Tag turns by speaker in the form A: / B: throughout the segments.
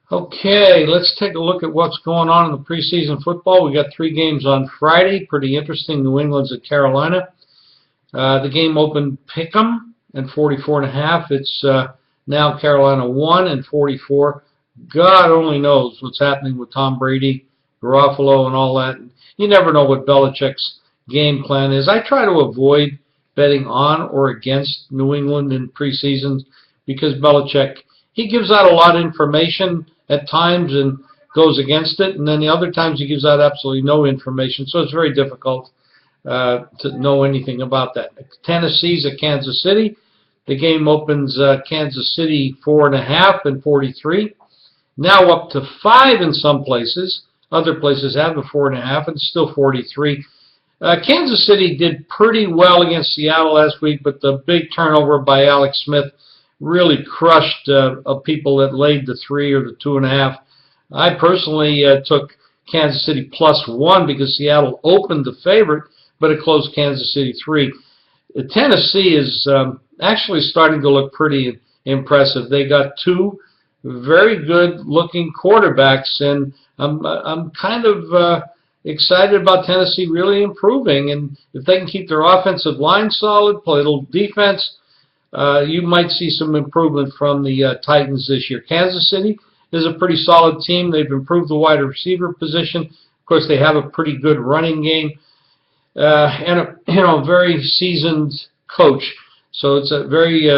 A: Okay, let's take a look at what's going on in the preseason football. We got 3 games on Friday. Pretty interesting. New England's at Carolina. The game opened pick'em at 44.5. It's now Carolina 1 and 44. God only knows what's happening with Tom Brady, Garoppolo, and all that. You never know what Belichick's game plan is. I try to avoid betting on or against New England in preseason because Belichick, he gives out a lot of information at times and goes against it, and then the other times he gives out absolutely no information, so it's very difficult to know anything about that. Tennessee's at Kansas City. The game opens Kansas City 4.5 and 43. Now up to 5 in some places. Other places have a 4.5 and still 43. Kansas City did pretty well against Seattle last week, but the big turnover by Alex Smith really crushed people that laid the 3 or the 2.5. I personally took Kansas City +1 because Seattle opened the favorite, but it closed Kansas City 3. Tennessee is actually starting to look pretty impressive. They got 2 very good-looking quarterbacks, and I'm kind of excited about Tennessee really improving. And if they can keep their offensive line solid, play a little defense, you might see some improvement from the Titans this year. Kansas City is a pretty solid team. They've improved the wide receiver position. Of course, they have a pretty good running game and a very seasoned coach. So it's a very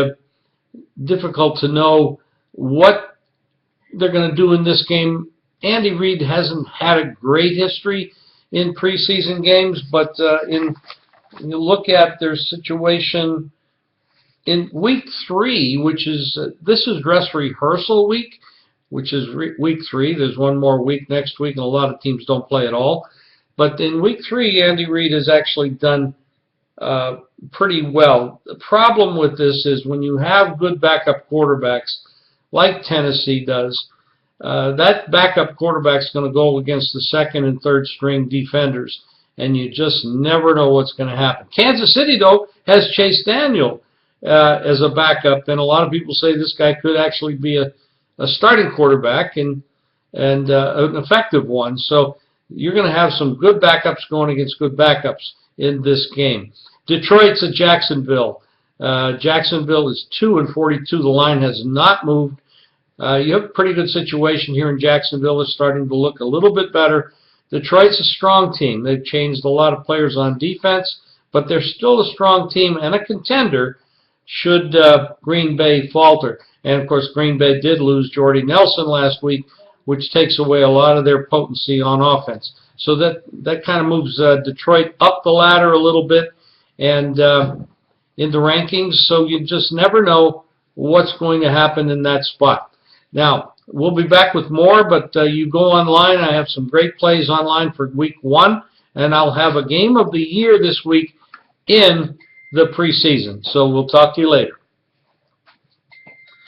A: difficult to know what they're going to do in this game. Andy Reid hasn't had a great history in preseason games, but when you look at their situation in week 3, which is this is dress rehearsal week, which is week 3. There's one more week next week, and a lot of teams don't play at all. But in week 3, Andy Reid has actually done pretty well. The problem with this is when you have good backup quarterbacks, like Tennessee does, that backup quarterback's going to go against the second and third string defenders, and you just never know what's going to happen. Kansas City, though, has Chase Daniel as a backup, and a lot of people say this guy could actually be a starting quarterback and an effective one. So you're going to have some good backups going against good backups in this game. Detroit's at Jacksonville. Jacksonville is 2 and 42. The line has not moved. You have a pretty good situation here in Jacksonville. It's starting to look a little bit better. Detroit's a strong team. They've changed a lot of players on defense, but they're still a strong team and a contender should Green Bay falter. And, of course, Green Bay did lose Jordy Nelson last week, which takes away a lot of their potency on offense. So that kind of moves Detroit up the ladder a little bit and in the rankings. So you just never know what's going to happen in that spot. Now, we'll be back with more, but you go online. I have some great plays online for week 1, and I'll have a game of the year this week in the preseason. So we'll talk to you later.